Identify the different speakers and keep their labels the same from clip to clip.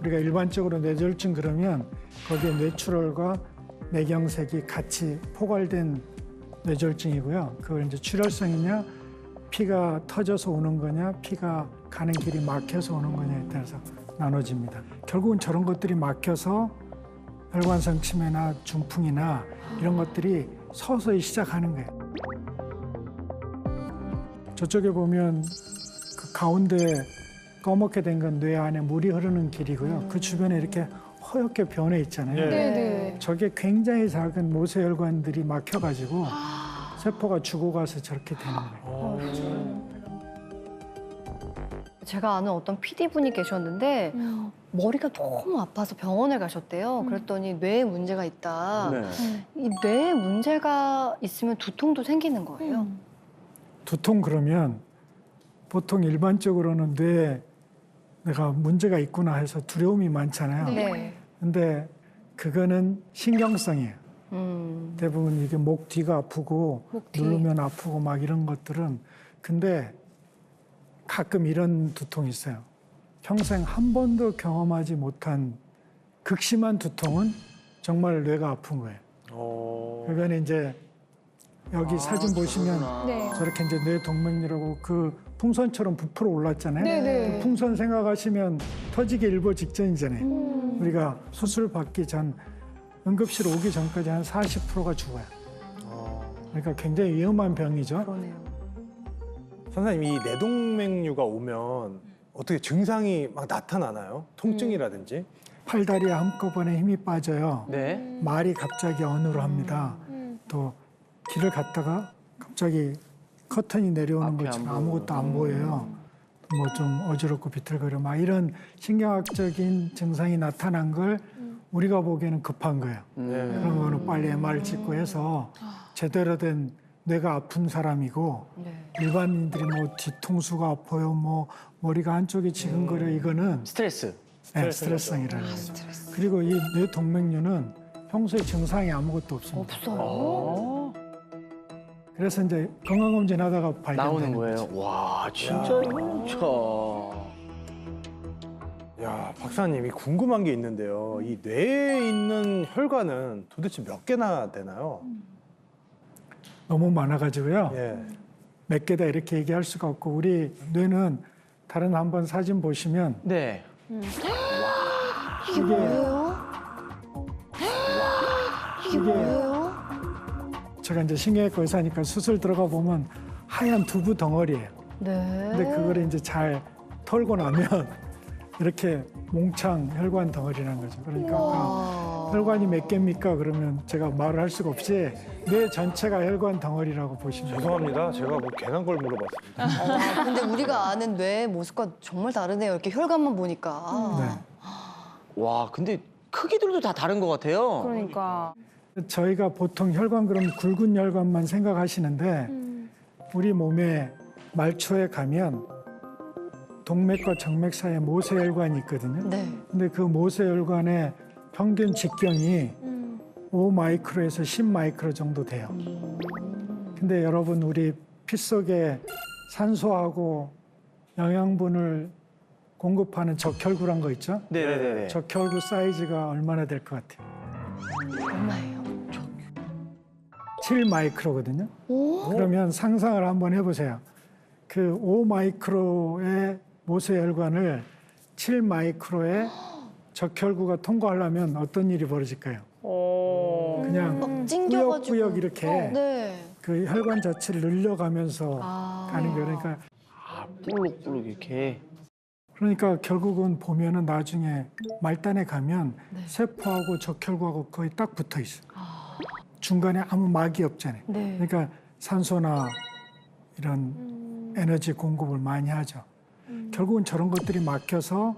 Speaker 1: 우리가 일반적으로 뇌졸중 그러면 거기에 뇌출혈과 뇌경색이 같이 포괄된 뇌졸중이고요. 그걸 이제 출혈성이냐, 피가 터져서 오는 거냐, 피가 가는 길이 막혀서 오는 거냐에 따라서 나눠집니다. 결국은 저런 것들이 막혀서 혈관성 치매나 중풍이나 이런 것들이 서서히 시작하는 거예요. 저쪽에 보면 그 가운데 검게 된 건 뇌 안에 물이 흐르는 길이고요. 그 주변에 이렇게 허옇게 변해 있잖아요.
Speaker 2: 네네.
Speaker 1: 저게 굉장히 작은 모세혈관들이 막혀가지고 세포가 죽어가서 저렇게 되는 거예요.
Speaker 3: 제가 아는 어떤 PD분이 계셨는데 머리가 너무 아파서 병원에 가셨대요. 그랬더니 뇌에 문제가 있다.
Speaker 4: 네.
Speaker 3: 이 뇌에 문제가 있으면 두통도 생기는 거예요.
Speaker 1: 두통 그러면 보통 일반적으로는 뇌에 내가 문제가 있구나 해서 두려움이 많잖아요.
Speaker 3: 네.
Speaker 1: 근데 그거는 신경성이에요. 대부분 이게 목 뒤가 아프고
Speaker 3: 목 뒤.
Speaker 1: 누르면 아프고 막 이런 것들은 근데 가끔 이런 두통이 있어요. 평생 한 번도 경험하지 못한 극심한 두통은 정말 뇌가 아픈 거예요. 그거는 이제 여기 사진 보시면
Speaker 2: 네.
Speaker 1: 저렇게 이제 뇌 동맥류라고 그 풍선처럼 부풀어 올랐잖아요.
Speaker 2: 네네.
Speaker 1: 그 풍선 생각하시면 터지기 일보 직전이잖아요. 우리가 수술 받기 전 응급실 오기 전까지 한 40%가 죽어요. 그러니까 굉장히 위험한 병이죠.
Speaker 3: 그러네요.
Speaker 4: 선생님, 이 뇌동맥류가 오면 어떻게 증상이 막 나타나나요? 통증이라든지?
Speaker 1: 팔다리에 한꺼번에 힘이 빠져요.
Speaker 4: 네.
Speaker 1: 말이 갑자기 언어로 합니다. 또 길을 갔다가 갑자기 커튼이 내려오는
Speaker 4: 앞이
Speaker 1: 것처럼
Speaker 4: 안
Speaker 1: 아무것도 안 보여요. 뭐 좀 어지럽고 비틀거려 막 이런 신경학적인 증상이 나타난 걸 우리가 보기에는 급한 거예요. 그런 거는 빨리 MR을 찍고 해서 제대로 된 뇌가 아픈 사람이고
Speaker 3: 네.
Speaker 1: 일반인들이 뭐 뒤통수가 아파요, 뭐 머리가 한쪽이 지근거려 이거는
Speaker 5: 스트레스.
Speaker 1: 네, 스트레스성이라는 거죠. 그리고 이 뇌 동맥류는 평소에 증상이 아무것도 없습니다.
Speaker 3: 없어요.
Speaker 1: 그래서 이제 건강검진하다가 발견되는
Speaker 5: 나오는
Speaker 1: 거죠.
Speaker 5: 거예요. 와, 진짜 이거
Speaker 4: 야, 박사님이 궁금한 게 있는데요. 이 뇌에 있는 혈관은 도대체 몇 개나 되나요?
Speaker 1: 너무 많아가지고요.
Speaker 4: 예.
Speaker 1: 몇 개다 이렇게 얘기할 수가 없고 우리 뇌는 다른 한번 사진 보시면
Speaker 5: 네.
Speaker 3: 이게 뭐예요? 이게 뭐예요?
Speaker 1: 제가 이제 신경외과 의사니까 수술 들어가 보면 하얀 두부 덩어리예요.
Speaker 3: 네.
Speaker 1: 근데 그거를 이제 잘 털고 나면 이렇게 몽창 혈관 덩어리라는 거죠. 그러니까 아까 혈관이 몇 개입니까? 그러면 제가 말을 할 수가 없이 뇌 전체가 혈관 덩어리라고 보시면 돼요.
Speaker 4: 죄송합니다. 제가 뭐 괜한 걸 물어봤습니다.
Speaker 3: 근데 우리가 아는 뇌의 모습과 정말 다르네요. 이렇게 혈관만 보니까.
Speaker 1: 네.
Speaker 5: 와, 근데 크기들도 다 다른 것 같아요.
Speaker 2: 그러니까.
Speaker 1: 저희가 보통 혈관 그럼 굵은 혈관만 생각하시는데 우리 몸에 말초에 가면 동맥과 정맥 사이에 모세혈관이 있거든요.
Speaker 3: 네.
Speaker 1: 근데 그 모세혈관의 평균 직경이 5마이크로에서 10마이크로 정도 돼요. 근데 여러분 우리 피 속에 산소하고 영양분을 공급하는 적혈구란 거 있죠?
Speaker 5: 네네네.
Speaker 1: 적혈구 사이즈가 얼마나 될 것 같아요?
Speaker 3: 얼마예요?
Speaker 1: 7마이크로거든요. 그러면 상상을 한번 해보세요. 그 5마이크로의 모세혈관을 7마이크로의 적혈구가 통과하려면 어떤 일이 벌어질까요? 그냥
Speaker 3: 막 찡겨가지고.
Speaker 1: 꾸역꾸역 이렇게
Speaker 3: 네.
Speaker 1: 그 혈관 자체를 늘려가면서 가는 거예요.
Speaker 5: 볼록볼록 이렇게.
Speaker 1: 그러니까 결국은 보면은 나중에 말단에 가면 세포하고 적혈구하고 거의 딱 붙어 있어요. 중간에 아무 막이 없잖아요.
Speaker 3: 네.
Speaker 1: 그러니까 산소나 이런 에너지 공급을 많이 하죠. 결국은 저런 것들이 막혀서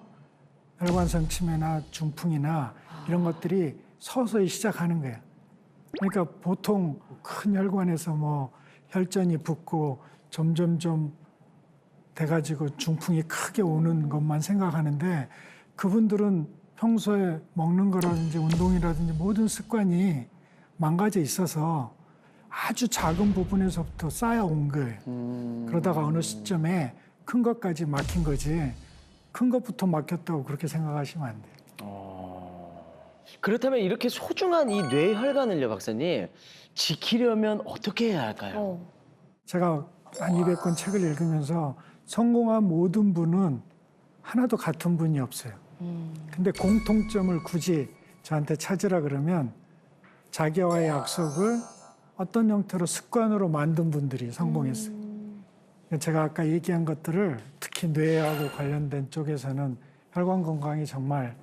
Speaker 1: 혈관성 치매나 중풍이나 이런 것들이 서서히 시작하는 거예요. 그러니까 보통 큰 혈관에서 뭐 혈전이 붓고 점점점 돼가지고 중풍이 크게 오는 것만 생각하는데 그분들은 평소에 먹는 거라든지 운동이라든지 모든 습관이 망가져 있어서 아주 작은 부분에서부터 쌓여온 거예요. 그러다가 어느 시점에 큰 것까지 막힌 거지 큰 것부터 막혔다고 그렇게 생각하시면 안 돼요.
Speaker 5: 그렇다면 이렇게 소중한 이 뇌혈관을요, 박사님, 지키려면 어떻게 해야 할까요?
Speaker 3: 어.
Speaker 1: 제가 한 200권 책을 읽으면서 성공한 모든 분은 하나도 같은 분이 없어요. 근데 공통점을 굳이 저한테 찾으라 그러면 자기와의 약속을 어떤 형태로 습관으로 만든 분들이 성공했어요. 제가 아까 얘기한 것들을 특히 뇌하고 관련된 쪽에서는 혈관 건강이 정말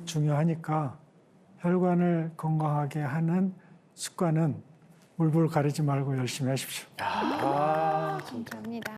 Speaker 1: 중요하니까 혈관을 건강하게 하는 습관은 물불 가리지 말고 열심히 하십시오.
Speaker 3: 감사합니다.